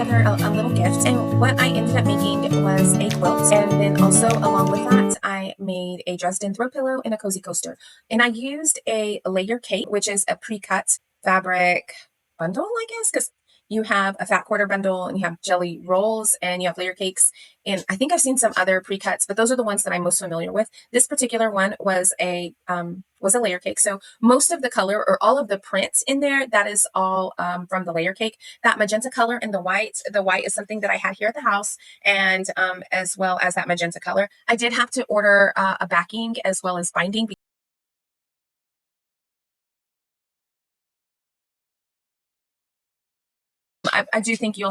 together a little gift. And what I ended up making was a quilt. And then also along with that, I made a Dresden throw pillow and a cozy coaster. And I used a layer cake, which is a pre-cut fabric bundle, I guess, because you have a fat quarter bundle and you have jelly rolls and you have layer cakes. And I think I've seen some other pre-cuts, but those are the ones that I'm most familiar with. This particular one was a layer cake. So most of the color or all of the print in there, that is all from the layer cake. That magenta color and the white is something that I had here at the house, and as well as that magenta color. I did have to order a backing as well as binding. I do think you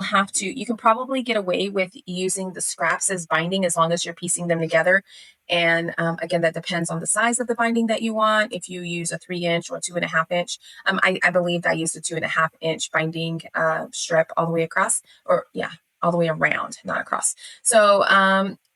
can probably get away with using the scraps as binding as long as you're piecing them together. And again, that depends on the size of the binding that you want. If you use a 3-inch or 2.5-inch, I believed I used a 2.5-inch binding strip all the way across, or yeah, all the way around, not across. So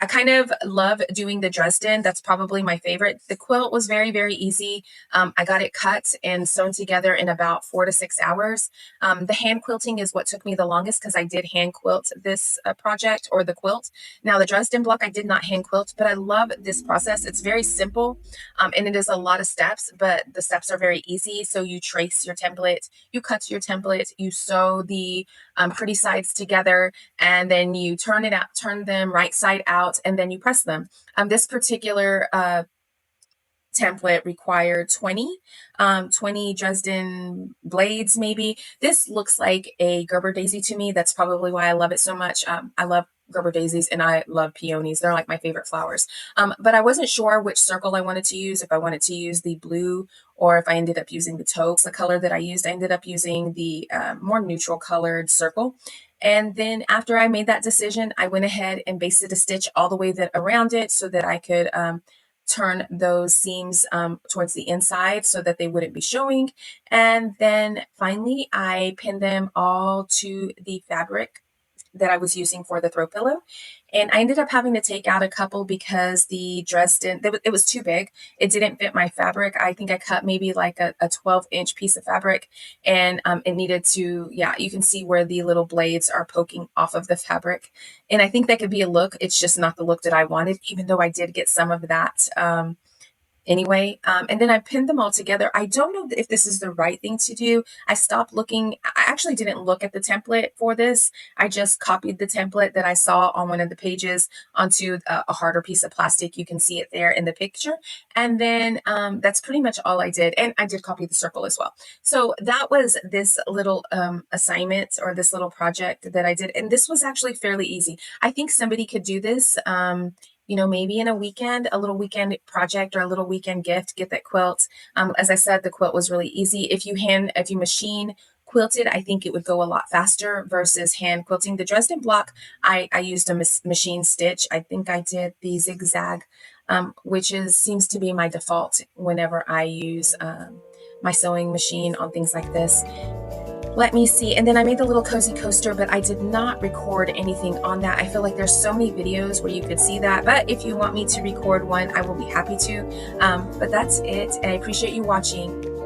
I kind of love doing the Dresden. That's probably my favorite. The quilt was very, very easy. I got it cut and sewn together in about 4 to 6 hours. The hand quilting is what took me the longest because I did hand quilt this project, or the quilt. Now the Dresden block, I did not hand quilt, but I love this process. It's very simple and it is a lot of steps, but the steps are very easy. So you trace your template, you cut your template, you sew the pretty sides together, and then you turn them right side out, and then you press them. This particular template required 20 Dresden blades, maybe. This looks like a Gerber daisy to me. That's probably why I love it so much. I love Gerber daisies and I love peonies. They're like my favorite flowers. But I wasn't sure which circle I wanted to use, if I wanted to use the blue or if I ended up using the taupe. The color that I used, I ended up using the more neutral colored circle. And then after I made that decision, I went ahead and basted a stitch all the way around it so that I could turn those seams towards the inside so that they wouldn't be showing. And then finally, I pinned them all to the fabric that I was using for the throw pillow. And I ended up having to take out a couple because the Dresden, it was too big. It didn't fit my fabric. I think I cut maybe like a 12-inch piece of fabric, and it needed to, yeah, you can see where the little blades are poking off of the fabric. And I think that could be a look. It's just not the look that I wanted, even though I did get some of that anyway. And then I pinned them all together. I don't know if this is the right thing to do. I stopped looking. I actually didn't look at the template for this. I just copied the template that I saw on one of the pages onto a harder piece of plastic. You can see it there in the picture. And then that's pretty much all I did. And I did copy the circle as well. So that was this little assignment, or this little project that I did. And this was actually fairly easy. I think somebody could do this maybe in a weekend, a little weekend project or a little weekend gift, get that quilt. As I said, the quilt was really easy. If you machine quilted, I think it would go a lot faster versus hand quilting. The Dresden block, I used a machine stitch. I think I did the zigzag, which seems to be my default whenever I use my sewing machine on things like this. Let me see. And then I made the little cozy coaster, but I did not record anything on that. I feel like there's so many videos where you could see that. But if you want me to record one, I will be happy to. But that's it. And I appreciate you watching.